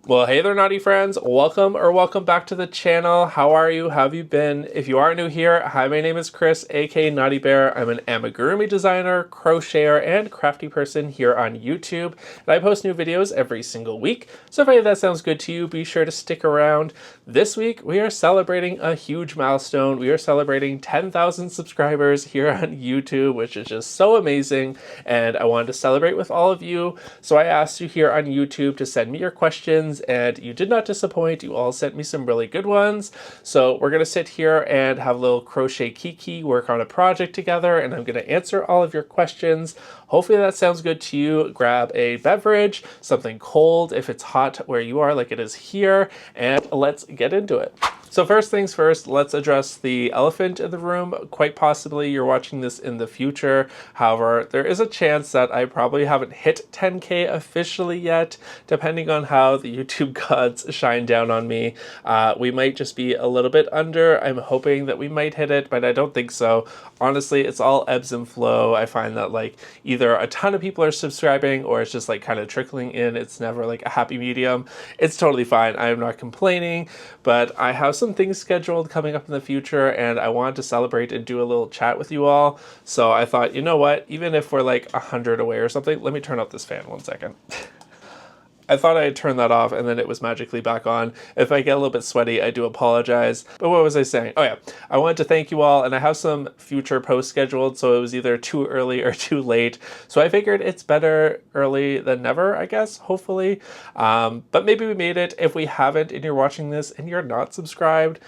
Well, hey there, Knotty friends. Welcome back to the channel. How are you? How have you been? If you are new here, hi, my name is Chris, aka Knotty Bear. I'm an amigurumi designer, crocheter, and crafty person here on YouTube. And I post new videos every single week. So if any of that sounds good to you, be sure to stick around. This week, we are celebrating a huge milestone. We are celebrating 10,000 subscribers here on YouTube, which is just so amazing. And I wanted to celebrate with all of you. So I asked you here on YouTube to send me your questions, and you did not disappoint. You all sent me some really good ones. So we're going to sit here and have a little crochet kiki, work on a project together, and I'm going to answer all of your questions. Hopefully that sounds good to you. Grab a beverage, something cold if it's hot where you are like it is here, and let's get into it. So first things first, let's address the elephant in the room. Quite possibly you're watching this in the future. However, there is a chance that I probably haven't hit 10K officially yet, depending on how the YouTube gods shine down on me. We might just be a little bit under. I'm hoping that we might hit it, but I don't think so. Honestly, it's all ebbs and flow. I find that like either a ton of people are subscribing or it's just like kind of trickling in. It's never like a happy medium. It's totally fine. I am not complaining, but I have some things scheduled coming up in the future and I wanted to celebrate and do a little chat with you all. So I thought, you know what, even if we're like 100 away or something, let me turn off this fan 1 second. I thought I'd turn that off and then it was magically back on. If I get a little bit sweaty, I do apologize. But what was I saying? Oh yeah, I wanted to thank you all, and I have some future posts scheduled, so it was either too early or too late. So I figured it's better early than never, I guess, hopefully. But maybe we made it. If we haven't and you're watching this and you're not subscribed,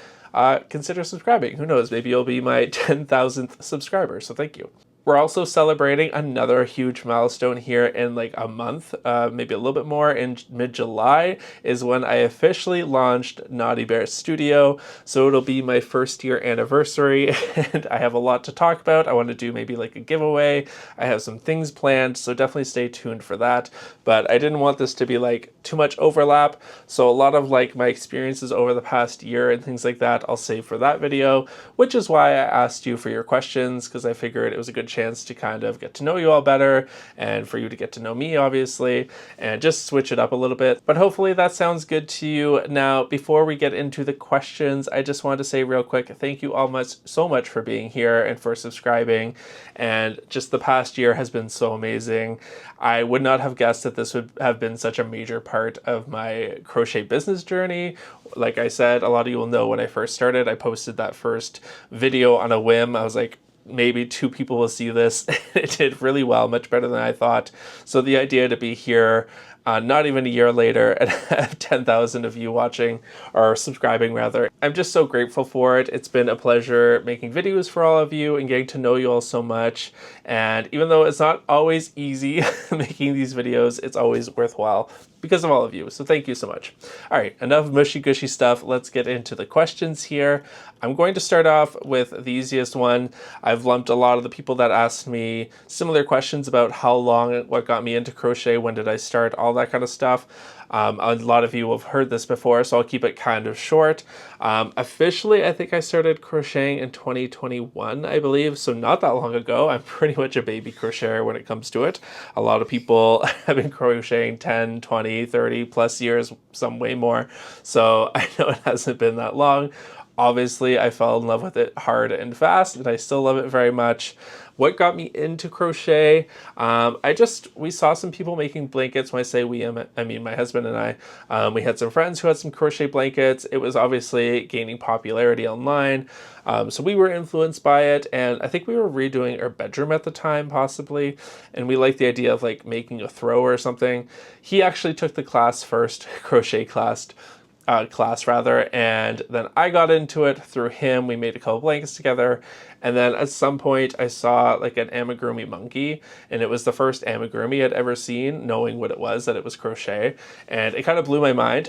consider subscribing. Who knows, maybe you'll be my 10,000th subscriber, so thank you. We're also celebrating another huge milestone here in like a month, maybe a little bit more. In mid-July is when I officially launched Knotty Bear Studio. So it'll be my first year anniversary and I have a lot to talk about. I want to do maybe like a giveaway. I have some things planned, so definitely stay tuned for that. But I didn't want this to be like too much overlap. So a lot of like my experiences over the past year and things like that, I'll save for that video, which is why I asked you for your questions, because I figured it was a good chance to kind of get to know you all better and for you to get to know me, obviously, and just switch it up a little bit. But hopefully that sounds good to you. Now, before we get into the questions, I just wanted to say real quick, thank you all so much for being here and for subscribing. And just the past year has been so amazing. I would not have guessed that this would have been such a major part of my crochet business journey. Like I said, a lot of you will know when I first started, I posted that first video on a whim. I was like, maybe 2 people will see this. It did really well, much better than I thought. So the idea to be here, not even a year later, and have 10,000 of you watching, or subscribing rather, I'm just so grateful for it. It's been a pleasure making videos for all of you and getting to know you all so much. And even though it's not always easy making these videos, it's always worthwhile because of all of you. So thank you so much. All right, enough mushy gushy stuff. Let's get into the questions here. I'm going to start off with the easiest one. I've lumped a lot of the people that asked me similar questions about how long, what got me into crochet, when did I start, all that kind of stuff. A lot of you have heard this before, so I'll keep it kind of short. Officially, I think I started crocheting in 2021, I believe, so not that long ago. I'm pretty much a baby crocheter when it comes to it. A lot of people have been crocheting 10, 20, 30 plus years, some way more, so I know it hasn't been that long. Obviously, I fell in love with it hard and fast, and I still love it very much. What got me into crochet? We saw some people making blankets. When I say we, I mean my husband and I. We had some friends who had some crochet blankets. It was obviously gaining popularity online. So we were influenced by it, and I think we were redoing our bedroom at the time, possibly, and we liked the idea of like making a throw or something. He actually took the class first, crochet class rather, and then I got into it through him. We made a couple blankets together, and then at some point I saw like an amigurumi monkey, and it was the first amigurumi I'd ever seen, knowing what it was, that it was crochet, and it kind of blew my mind.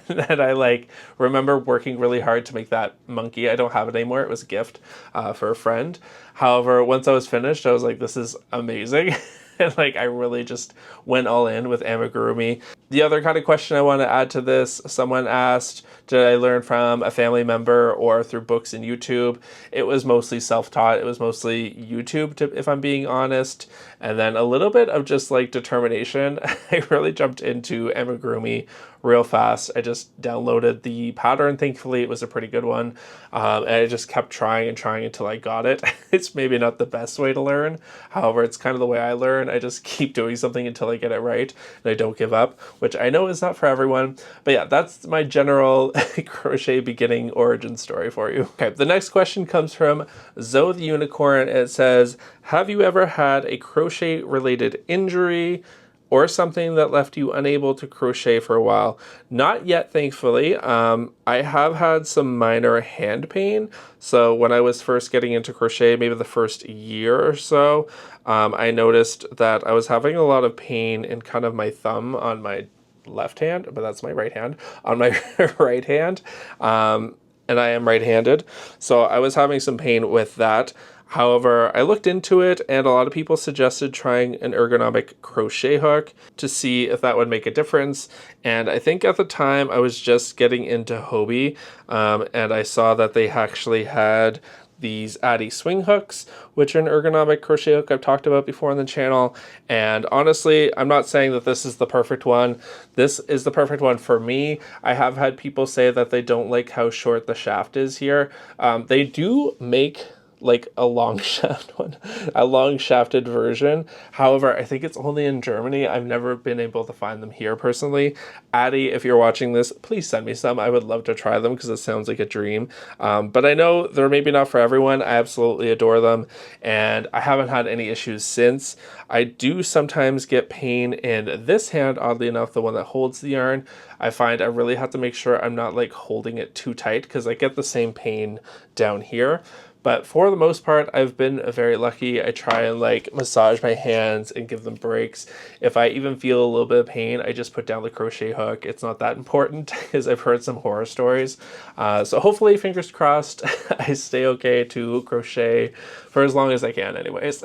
And then I like remember working really hard to make that monkey. I don't have it anymore. It was a gift for a friend. However, once I was finished, I was like, this is amazing. And like I really just went all in with amigurumi. The other kind of question I want to add to this, someone asked, did I learn from a family member or through books and YouTube? It was mostly self-taught. It was mostly YouTube, if I'm being honest. And then a little bit of just like determination. I really jumped into amigurumi real fast. I just downloaded the pattern. Thankfully, it was a pretty good one. And I just kept trying and trying until I got it. It's maybe not the best way to learn. However, it's kind of the way I learn. I just keep doing something until I get it right and I don't give up, which I know is not for everyone. But yeah, that's my general crochet beginning origin story for you. Okay, the next question comes from Zoe the Unicorn. It says, have you ever had a crochet related injury or something that left you unable to crochet for a while? Not yet, thankfully. I have had some minor hand pain. So when I was first getting into crochet, maybe the first year or so, I noticed that I was having a lot of pain in kind of my thumb on my left hand, but that's my right hand, on my right hand. And I am right-handed. So I was having some pain with that. However, I looked into it and a lot of people suggested trying an ergonomic crochet hook to see if that would make a difference. And I think at the time I was just getting into Hobie, and I saw that they actually had these Zaddy swing hooks, which are an ergonomic crochet hook I've talked about before on the channel. And honestly, I'm not saying that this is the perfect one. This is the perfect one for me. I have had people say that they don't like how short the shaft is here. They do make like a long shaft one, a long shafted version. However, I think it's only in Germany. I've never been able to find them here personally. Addie, if you're watching this, please send me some. I would love to try them because it sounds like a dream. But I know they're maybe not for everyone. I absolutely adore them and I haven't had any issues since. I do sometimes get pain in this hand, oddly enough, the one that holds the yarn. I find I really have to make sure I'm not like holding it too tight because I get the same pain down here. But for the most part, I've been very lucky. I try and like massage my hands and give them breaks. If I even feel a little bit of pain, I just put down the crochet hook. It's not that important because I've heard some horror stories. So hopefully, fingers crossed, I stay okay to crochet for as long as I can anyways.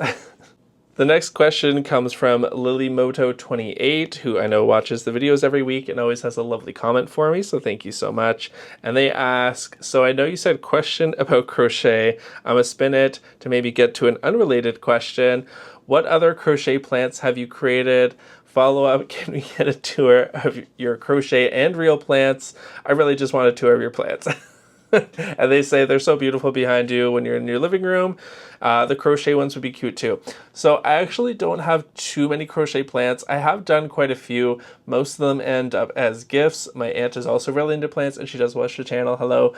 The next question comes from LilyMoto28, who I know watches the videos every week and always has a lovely comment for me, so thank you so much. And they ask, so I know you said question about crochet. I'm gonna spin it to maybe get to an unrelated question. What other crochet plants have you created? Follow up, can we get a tour of your crochet and real plants? I really just want a tour of your plants. And they say they're so beautiful behind you when you're in your living room. The crochet ones would be cute too. So I actually don't have too many crochet plants. I have done quite a few. Most of them end up as gifts. My aunt is also really into plants and she does watch the channel. Hello.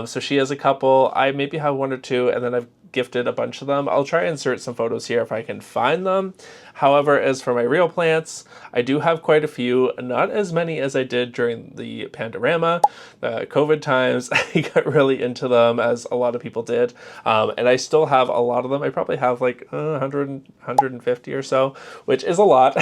So she has a couple. I maybe have one or two and then I've gifted a bunch of them. I'll try and insert some photos here if I can find them. However, as for my real plants, I do have quite a few, not as many as I did during the Pandorama, the COVID times. I got really into them as a lot of people did. And I still have a lot of them. I probably have like 100, 150 or so, which is a lot.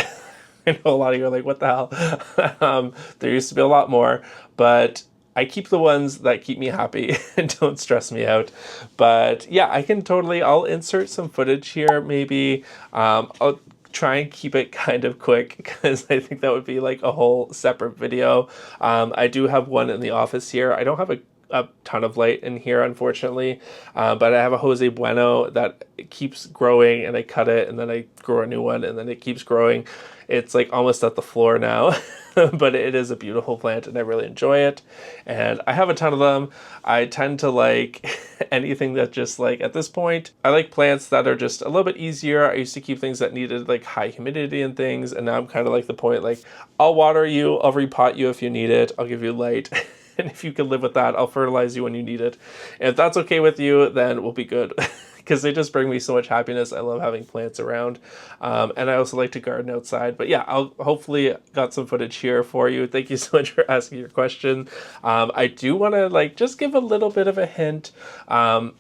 I know a lot of you are like, what the hell? There used to be a lot more, but I keep the ones that keep me happy and don't stress me out. But yeah, I'll insert some footage here maybe. I'll try and keep it kind of quick because I think that would be like a whole separate video. I do have one in the office here. I don't have a ton of light in here, unfortunately, but I have a Jose Bueno that keeps growing and I cut it and then I grow a new one and then it keeps growing. It's like almost at the floor now, but it is a beautiful plant and I really enjoy it. And I have a ton of them. I tend to like anything that just like, at this point, I like plants that are just a little bit easier. I used to keep things that needed like high humidity and things. And now I'm kind of like the point, like I'll water you, I'll repot you if you need it. I'll give you light. And if you can live with that, I'll fertilize you when you need it. And if that's okay with you, then we'll be good. Because they just bring me so much happiness. I love having plants around. And I also like to garden outside. But yeah, I'll hopefully got some footage here for you. Thank you so much for asking your question. I do want to like just give a little bit of a hint. I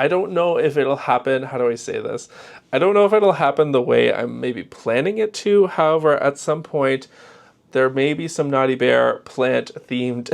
don't know if it'll happen. How do I say this? I don't know if it'll happen the way I'm maybe planning it to. However, at some point, there may be some Knotty Bear plant-themed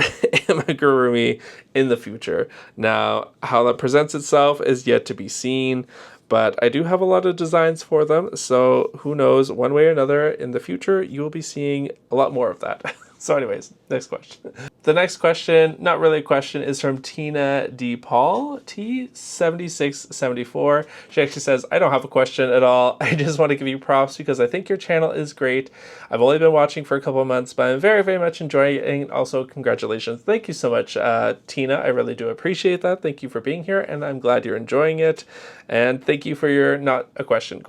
amigurumi in the future. Now, how that presents itself is yet to be seen, but I do have a lot of designs for them, so who knows, one way or another in the future you will be seeing a lot more of that. So anyways, next question. The next question, not really a question, is from Tina D. Paul, T7674. She actually says, I don't have a question at all. I just want to give you props because I think your channel is great. I've only been watching for a couple of months, but I'm very, very much enjoying it. And also, congratulations. Thank you so much, Tina. I really do appreciate that. Thank you for being here, and I'm glad you're enjoying it. And thank you for your not a question.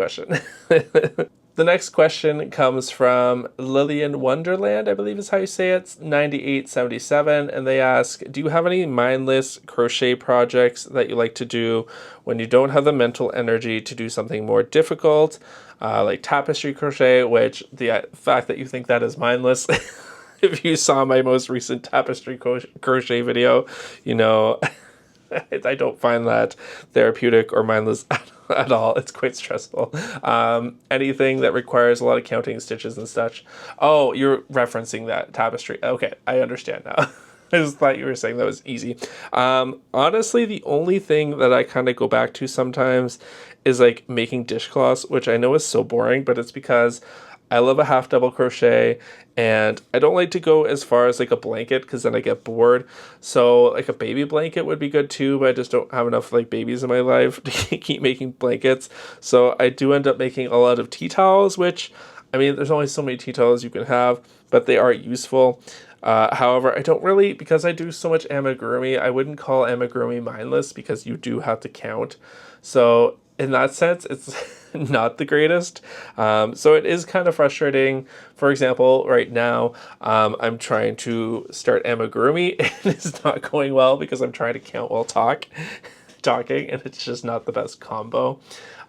The next question comes from Lillian Wonderland, I believe is how you say it, 9877, and they ask, do you have any mindless crochet projects that you like to do when you don't have the mental energy to do something more difficult, like tapestry crochet, which the fact that you think that is mindless, if you saw my most recent tapestry crochet video, you know, I don't find that therapeutic or mindless at all. It's quite stressful. Anything that requires a lot of counting stitches and such. Oh, you're referencing that tapestry. Okay, I understand now. I just thought you were saying that was easy. Honestly, the only thing that I kind of go back to sometimes is like making dishcloths, which I know is so boring, but it's because I love a half double crochet and I don't like to go as far as like a blanket because then I get bored. So like a baby blanket would be good too, but I just don't have enough like babies in my life to keep making blankets. So I do end up making a lot of tea towels, which, I mean, there's only so many tea towels you can have, but they are useful. However, I don't really, because I do so much amigurumi, I wouldn't call amigurumi mindless because you do have to count. So in that sense, it's not the greatest. So it is kind of frustrating. For example, right now, I'm trying to start amigurumi and it's not going well because I'm trying to count while talking, and it's just not the best combo.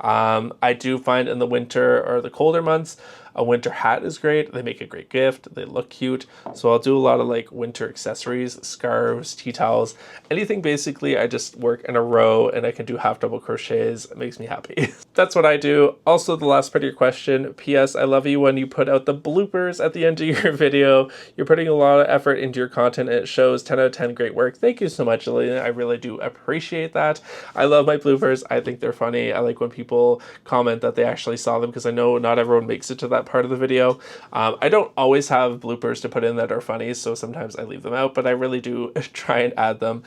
I do find in the winter or the colder months, a winter hat is great. They make a great gift. They look cute. So I'll do a lot of like winter accessories, scarves, tea towels, anything basically. I just work in a row and I can do half double crochets. It makes me happy. That's what I do. Also, the last part of your question, P.S. I love you when you put out the bloopers at the end of your video. You're putting a lot of effort into your content and it shows. 10 out of 10, great work. Thank you so much, Lillian. I really do appreciate that. I love my bloopers. I think they're funny. I like when people comment that they actually saw them because I know not everyone makes it to that part of the video. I don't always have bloopers to put in that are funny, so sometimes I leave them out, but I really do try and add them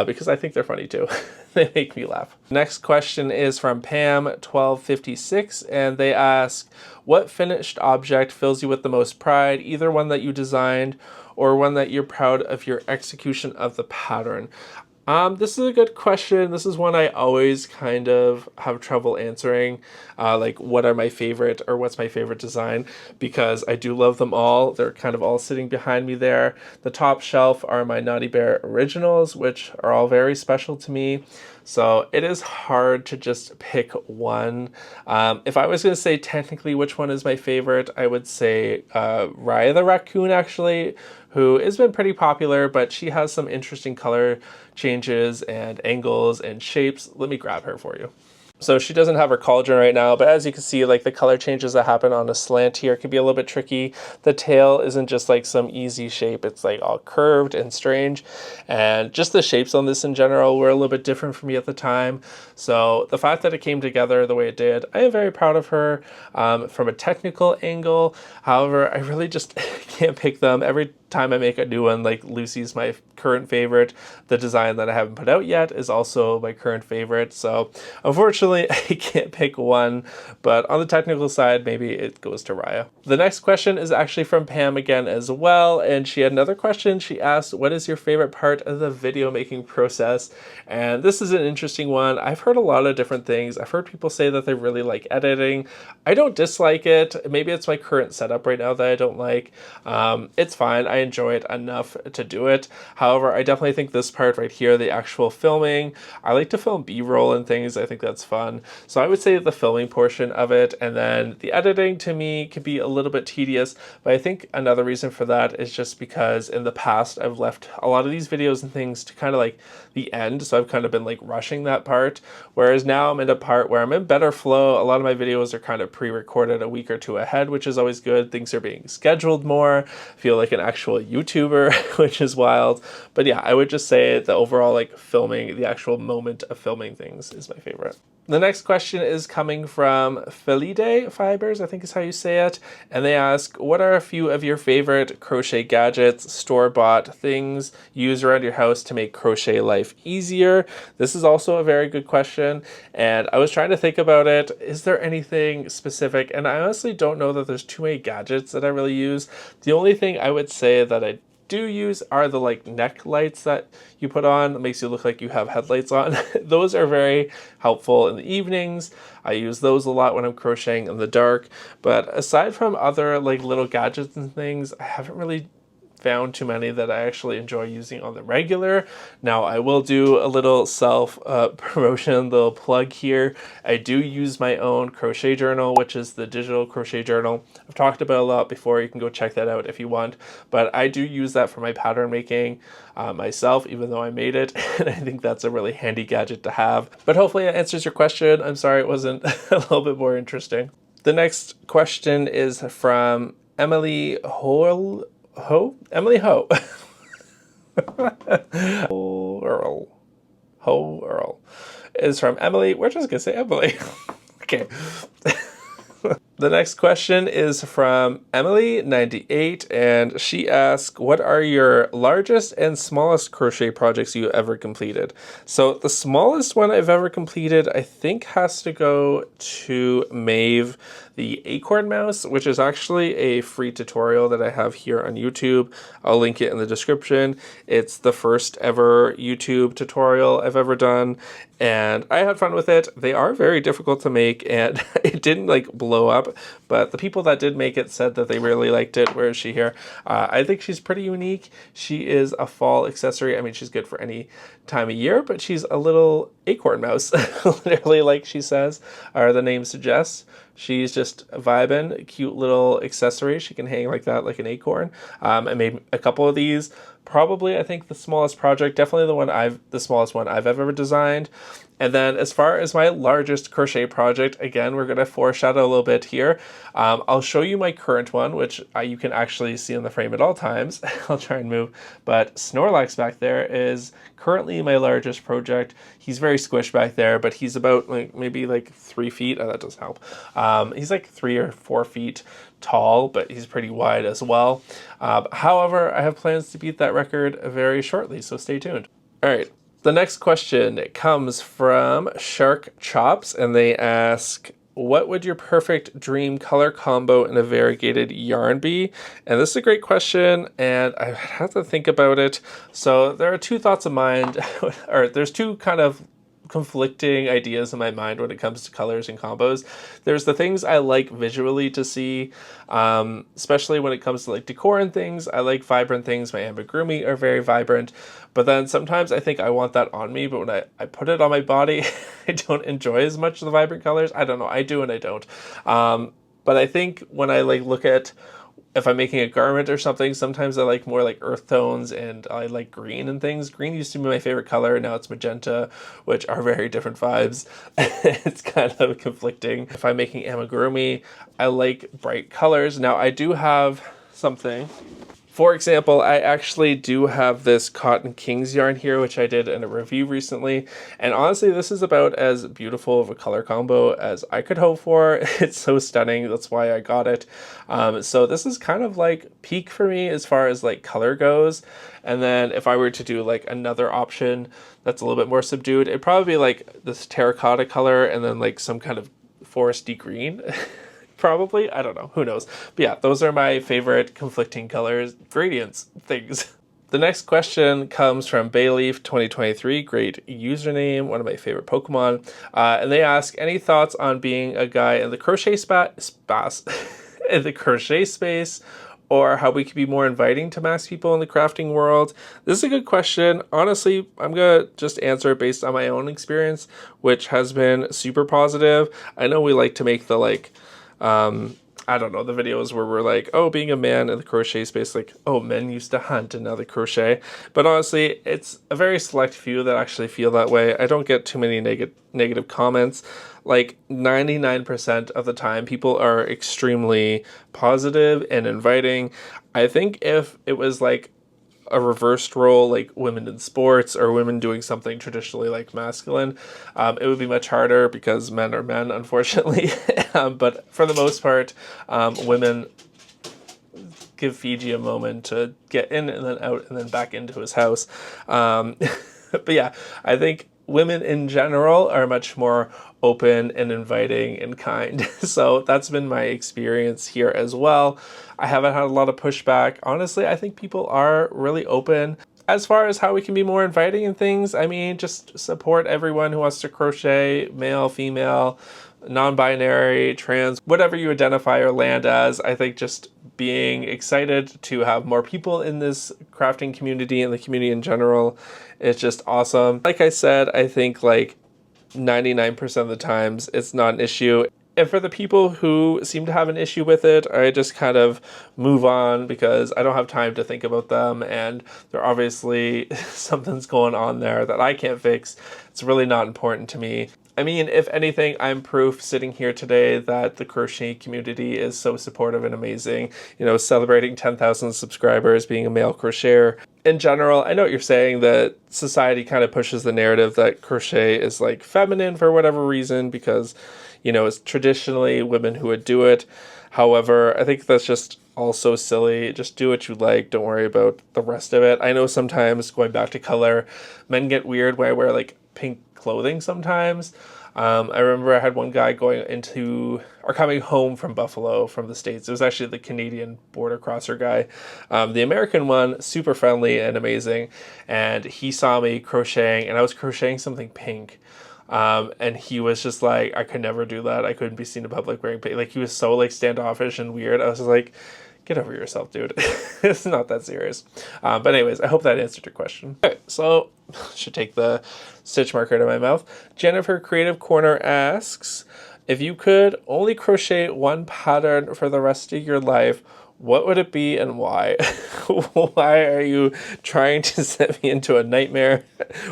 because I think they're funny too. They make me laugh. Next question is from Pam1256, and they ask, what finished object fills you with the most pride, either one that you designed or one that you're proud of your execution of the pattern? This is a good question. This is one I always kind of have trouble answering, like what are my favorite or what's my favorite design, because I do love them all. They're kind of all sitting behind me there. The top shelf are my Knotty Bear originals, which are all very special to me. So it is hard to just pick one. If I was going to say technically which one is my favorite, I would say Raya the Raccoon, actually, who has been pretty popular, but she has some interesting color changes and angles and shapes. Let me grab her for you. So she doesn't have her cauldron right now, but as you can see, like the color changes that happen on a slant here can be a little bit tricky. The tail isn't just like some easy shape. It's like all curved and strange. And just the shapes on this in general were a little bit different for me at the time. So the fact that it came together the way it did, I am very proud of her from a technical angle. However, I really just can't pick them. Every time I make a new one, like Lucy's my current favorite. The design that I haven't put out yet is also my current favorite. So unfortunately, I can't pick one, but on the technical side, maybe it goes to Raya. The next question is actually from Pam again as well, and she had another question. She asked, what is your favorite part of the video making process? And this is an interesting one. I've heard a lot of different things. I've heard people say that they really like editing. I don't dislike it. Maybe it's my current setup right now that I don't like. It's fine. I enjoy it enough to do it. However, I definitely think this part right here, the actual filming, I like to film B-roll and things. I think that's fun. So I would say the filming portion of it, and then the editing to me can be a little bit tedious, but I think another reason for that is just because in the past I've left a lot of these videos and things to kind of like the end, so I've kind of been like rushing that part, whereas now I'm in a part where I'm in better flow. A lot of my videos are kind of pre-recorded a week or two ahead, which is always good. Things are being scheduled more. I feel like an actual YouTuber, which is wild. But yeah, I would just say the overall like filming, the actual moment of filming things is my favorite. The next question is coming from Felide Fibers, I think is how you say it. And they ask, what are a few of your favorite crochet gadgets, store-bought things used around your house to make crochet life easier? This is also a very good question. And I was trying to think about it. Is there anything specific? And I honestly don't know that there's too many gadgets that I really use. The only thing I would say that I do use are the like neck lights that you put on that makes you look like you have headlights on. Those are very helpful in the evenings. I use those a lot when I'm crocheting in the dark. But aside from other like little gadgets and things, I haven't really found too many that I actually enjoy using on the regular. Now I will do a little self promotion, little plug here. I do use my own crochet journal, which is the digital crochet journal. I've talked about it a lot before. You can go check that out if you want, but I do use that for my pattern making myself, even though I made it. And I think that's a really handy gadget to have. But hopefully that answers your question. I'm sorry it wasn't a little bit more interesting. The next question is from Emily Emily Ho. Earl is from Emily. We're just gonna say Emily. Okay. The next question is from Emily98, and she asks, what are your largest and smallest crochet projects you ever completed? So the smallest one I've ever completed, I think, has to go to Maeve, the acorn mouse, which is actually a free tutorial that I have here on YouTube. I'll link it in the description. It's the first ever YouTube tutorial I've ever done, and I had fun with it. They are very difficult to make, and it didn't like blow up, but the people that did make it said that they really liked it. Where is she here? I think she's pretty unique. She is a fall accessory. I mean, she's good for any time of year, but she's a little acorn mouse, literally, like she says, or the name suggests. She's just vibing, a cute little accessory. She can hang like that, like an acorn. I made a couple of these. Probably, I think the smallest project, definitely the smallest one I've ever designed. And then as far as my largest crochet project, again, we're going to foreshadow a little bit here. I'll show you my current one, which you can actually see on the frame at all times. I'll try and move. But Snorlax back there is currently my largest project. He's very squished back there, but he's about maybe 3 feet. Oh, that does help. He's like 3 or 4 feet tall, but he's pretty wide as well. However, I have plans to beat that record very shortly, so stay tuned. All right. The next question comes from Shark Chops, and they ask, what would your perfect dream color combo in a variegated yarn be? And this is a great question, and I have to think about it. So there are two thoughts of mind, or there's two kind of conflicting ideas in my mind when it comes to colors and combos. There's the things I like visually to see, especially when it comes to like decor and things. I like vibrant things. My amigurumi are very vibrant, but then sometimes I think I want that on me, but when I put it on my body, I don't enjoy as much of the vibrant colors. I don't know. I do and I don't. But I think when I look at if I'm making a garment or something, sometimes I like more like earth tones, and I like green and things. Green used to be my favorite color, now it's magenta, which are very different vibes. It's kind of conflicting. If I'm making amigurumi, I like bright colors. Now I do have something. For example, I actually do have this Cotton Kings yarn here, which I did in a review recently. And honestly, this is about as beautiful of a color combo as I could hope for. It's so stunning. That's why I got it. So this is kind of like peak for me as far as like color goes. And then if I were to do like another option that's a little bit more subdued, it'd probably be like this terracotta color and then like some kind of foresty green. Probably, I don't know, who knows. But yeah, those are my favorite conflicting colors, gradients, things. The next question comes from Bayleaf2023, great username, one of my favorite Pokemon. And they ask, any thoughts on being a guy in the crochet in the crochet space, or how we could be more inviting to mask people in the crafting world? This is a good question. Honestly, I'm gonna just answer it based on my own experience, which has been super positive. I know we like to make the I don't know, the videos where we're like, oh, being a man in the crochet space, like, oh, men used to hunt and now they crochet. But honestly, it's a very select few that actually feel that way. I don't get too many negative comments. Like 99% of the time, people are extremely positive and inviting. I think if it was like a reversed role, like women in sports or women doing something traditionally like masculine, it would be much harder because men are men, unfortunately. But for the most part, women give Fiji a moment to get in and then out and then back into his house. But yeah, I think women in general are much more open and inviting and kind. So that's been my experience here as well. I haven't had a lot of pushback. Honestly, I think people are really open. As far as how we can be more inviting and things, I mean, just support everyone who wants to crochet, male, female, non-binary, trans, whatever you identify or land as. I think just being excited to have more people in this crafting community and the community in general is just awesome. Like I said, I think like 99% of the times it's not an issue. And for the people who seem to have an issue with it, I just kind of move on because I don't have time to think about them, and they're obviously something's going on there that I can't fix. It's really not important to me. I mean, if anything, I'm proof sitting here today that the crochet community is so supportive and amazing. You know, celebrating 10,000 subscribers, being a male crocheter. In general, I know what you're saying, that society kind of pushes the narrative that crochet is like feminine for whatever reason because, you know, it's traditionally women who would do it. However, I think that's just also silly. Just do what you like. Don't worry about the rest of it. I know sometimes, going back to color, men get weird when I wear like pink clothing sometimes. I remember I had one guy coming home from Buffalo from the States. It was actually the Canadian border crosser guy. The American one, super friendly and amazing. And he saw me crocheting, and I was crocheting something pink. And he was just like, I could never do that. I couldn't be seen in public wearing pink. Like, he was so like standoffish and weird. I was just like, get over yourself, dude. It's not that serious. But anyways, I hope that answered your question. Okay, so should take the stitch marker out of my mouth. Jennifer Creative Corner asks, if you could only crochet one pattern for the rest of your life, what would it be and why? Why are you trying to set me into a nightmare?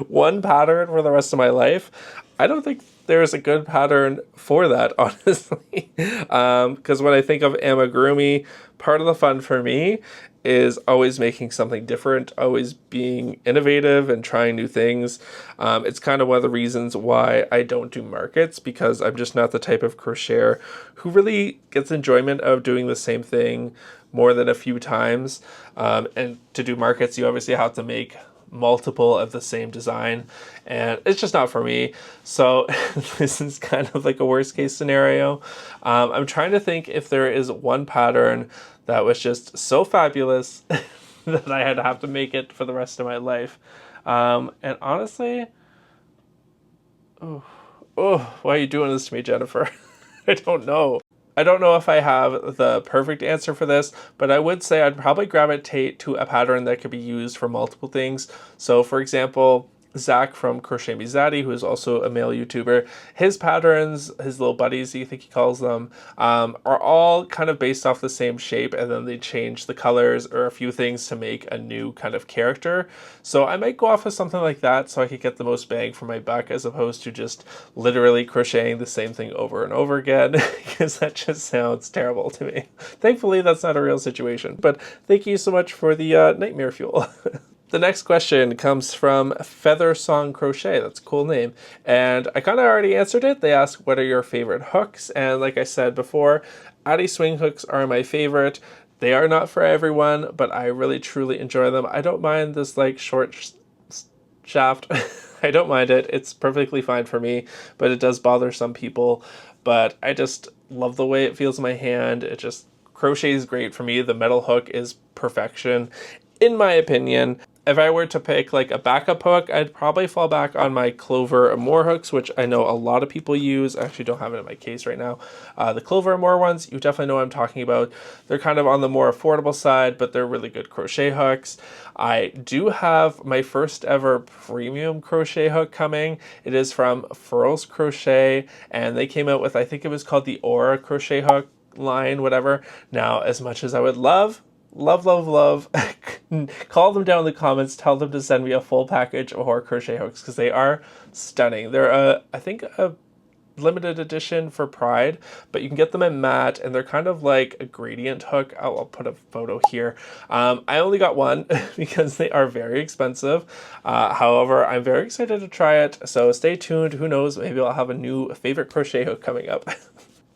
One pattern for the rest of my life? I don't think there's a good pattern for that, honestly. Because when I think of amigurumi, part of the fun for me is always making something different, always being innovative and trying new things. It's kind of one of the reasons why I don't do markets, because I'm just not the type of crocheter who really gets enjoyment of doing the same thing more than a few times. And to do markets, you obviously have to make multiple of the same design, and it's just not for me. So this is kind of like a worst case scenario. I'm trying to think if there is one pattern that was just so fabulous that I had to have to make it for the rest of my life. And honestly, why are you doing this to me, Jennifer? I don't know. I don't know if I have the perfect answer for this, but I would say I'd probably gravitate to a pattern that could be used for multiple things. So for example, Zach from Crochet Me Zaddy, who is also a male YouTuber, his patterns, his little buddies, you think he calls them, are all kind of based off the same shape, and then they change the colors or a few things to make a new kind of character. So I might go off of something like that so I could get the most bang for my buck, as opposed to just literally crocheting the same thing over and over again, because that just sounds terrible to me. Thankfully, that's not a real situation, but thank you so much for the nightmare fuel. The next question comes from Feather Song Crochet. That's a cool name. And I kind of already answered it. They ask, what are your favorite hooks? And like I said before, Addy swing hooks are my favorite. They are not for everyone, but I really truly enjoy them. I don't mind this like short shaft. I don't mind it. It's perfectly fine for me, but it does bother some people. But I just love the way it feels in my hand. Crochet is great for me. The metal hook is perfection, in my opinion. If I were to pick like a backup hook, I'd probably fall back on my Clover Amour hooks, which I know a lot of people use. I actually don't have it in my case right now. The Clover Amour ones, you definitely know what I'm talking about. They're kind of on the more affordable side, but they're really good crochet hooks. I do have my first ever premium crochet hook coming. It is from Furls Crochet, and they came out with, I think it was called the Aura crochet hook line, whatever. Now, as much as I would love, call them down in the comments, tell them to send me a full package of horror crochet hooks, because they are stunning. They're I think a limited edition for Pride, but you can get them in matte, and they're kind of like a gradient hook. I'll put a photo here. I only got one because they are very expensive. However, I'm very excited to try it, so stay tuned. Who knows, maybe I'll have a new favorite crochet hook coming up.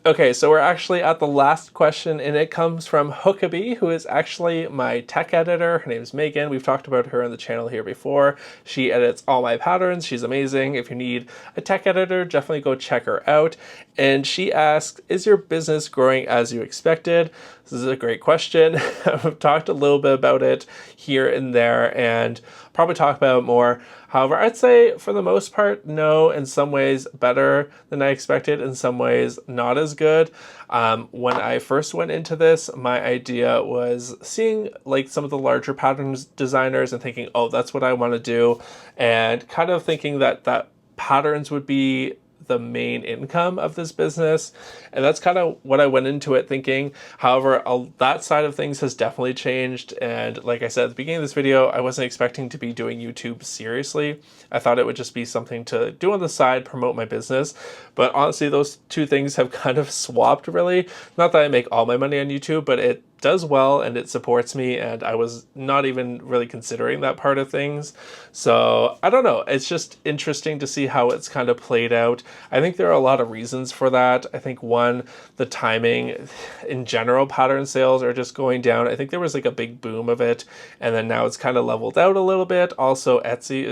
Okay, so we're actually at the last question, and it comes from Hookabee, who is actually my tech editor. Her name is Megan. We've talked about her on the channel here before. She edits all my patterns. She's amazing. If you need a tech editor, definitely go check her out. And she asks, is your business growing as you expected? This is a great question. I've talked a little bit about it here and there, and probably talk about it more. However, I'd say for the most part, no. In some ways better than I expected, in some ways not as good. When I first went into this, my idea was seeing like some of the larger patterns designers and thinking, oh, that's what I want to do, and kind of thinking that patterns would be the main income of this business, and that's kind of what I went into it thinking. However, that side of things has definitely changed, and like I said at the beginning of this video, I wasn't expecting to be doing YouTube seriously. I thought it would just be something to do on the side, promote my business, but honestly those two things have kind of swapped really. Not that I make all my money on YouTube, but it does well and it supports me, and I was not even really considering that part of things. So I don't know, it's just interesting to see how it's kind of played out. I think there are a lot of reasons for that. I think one, the timing in general, pattern sales are just going down. I think there was like a big boom of it, and then now it's kind of leveled out a little bit. Also, Etsy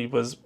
was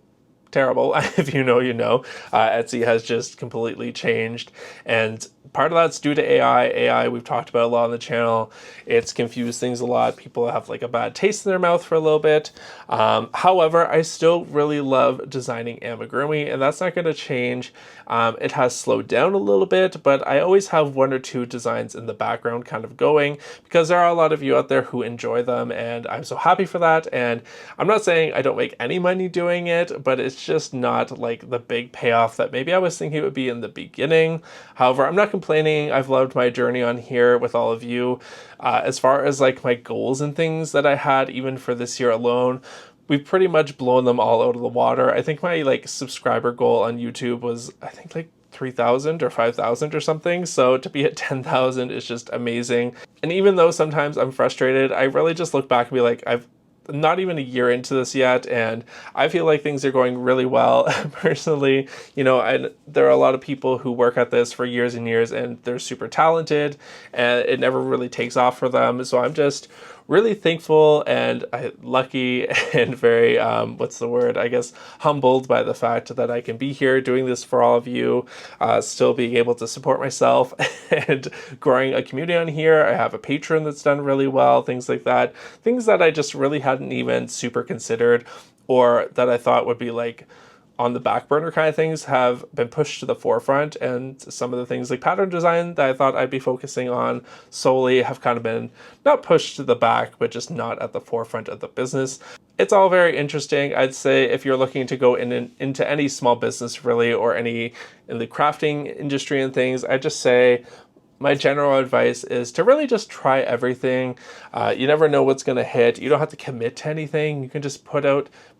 terrible. If you know, you know. Etsy has just completely changed, and part of that's due to AI. We've talked about a lot on the channel. It's confused things a lot. People have like a bad taste in their mouth for a little bit. However, I still really love designing amigurumi, and that's not going to change. It has slowed down a little bit, but I always have one or two designs in the background kind of going, because there are a lot of you out there who enjoy them, and I'm so happy for that. And I'm not saying I don't make any money doing it, but it's just not like the big payoff that maybe I was thinking it would be in the beginning. However, I'm not complaining. I've loved my journey on here with all of you. As far as like my goals and things that I had even for this year alone, we've pretty much blown them all out of the water. I think my like subscriber goal on YouTube was, I think, like 3,000 or 5,000 or something. So to be at 10,000 is just amazing. And even though sometimes I'm frustrated, I really just look back and be like, I've not even a year into this yet, and I feel like things are going really well. Personally, you know, there are a lot of people who work at this for years and years, and they're super talented, and it never really takes off for them. So I'm just really thankful and lucky and very, what's the word, I guess, humbled by the fact that I can be here doing this for all of you, still being able to support myself and growing a community on here. I have a Patreon that's done really well, things like that. Things that I just really hadn't even super considered, or that I thought would be like on the back burner kind of things, have been pushed to the forefront, and some of the things like pattern design that I thought I'd be focusing on solely have kind of been not pushed to the back, but just not at the forefront of the business. It's all very interesting. I'd say if you're looking to go into any small business really, or any in the crafting industry and things, I'd just say my general advice is to really just try everything. You never know what's going to hit. You don't have to commit to anything. You can just put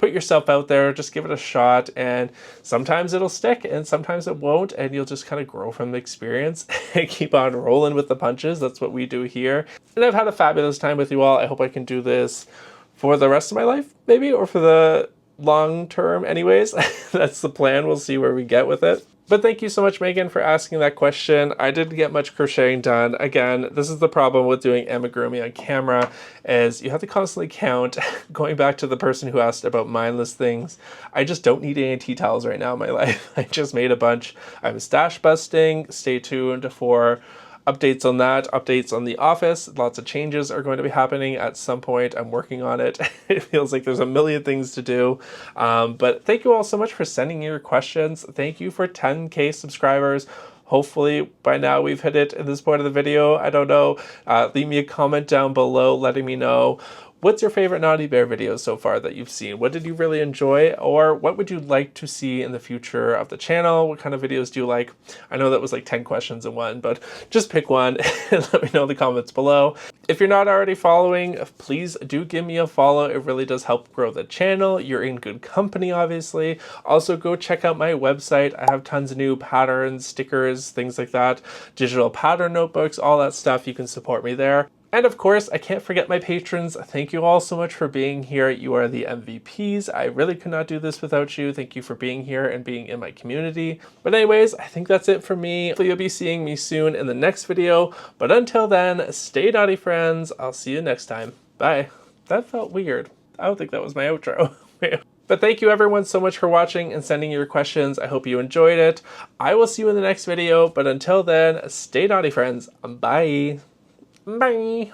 yourself out there, just give it a shot, and sometimes it'll stick and sometimes it won't, and you'll just kind of grow from the experience and keep on rolling with the punches. That's what we do here. And I've had a fabulous time with you all. I hope I can do this for the rest of my life, maybe, or for the long term anyways. That's the plan. We'll see where we get with it. But thank you so much, Megan, for asking that question. I didn't get much crocheting done. Again, this is the problem with doing amigurumi on camera, is you have to constantly count. Going back to the person who asked about mindless things, I just don't need any tea towels right now in my life. I just made a bunch. I'm stash busting. Stay tuned for updates on that, updates on the office. Lots of changes are going to be happening at some point. I'm working on it. It feels like there's a million things to do. But thank you all so much for sending your questions. Thank you for 10K subscribers. Hopefully by now we've hit it at this point of the video. I don't know. Leave me a comment down below letting me know What's your favorite Knotty Bear videos so far that you've seen? What did you really enjoy, or what would you like to see in the future of the channel? What kind of videos do you like? I know that was like 10 questions in one, but just pick one and let me know in the comments below. If you're not already following, please do give me a follow. It really does help grow the channel. You're in good company, obviously. Also, go check out my website. I have tons of new patterns, stickers, things like that, digital pattern notebooks, all that stuff. You can support me there. And of course, I can't forget my patrons. Thank you all so much for being here. You are the MVPs. I really could not do this without you. Thank you for being here and being in my community. But anyways, I think that's it for me. Hopefully you'll be seeing me soon in the next video. But until then, stay Knotty, friends. I'll see you next time. Bye. That felt weird. I don't think that was my outro. But thank you everyone so much for watching and sending your questions. I hope you enjoyed it. I will see you in the next video. But until then, stay Knotty, friends. Bye. Bye.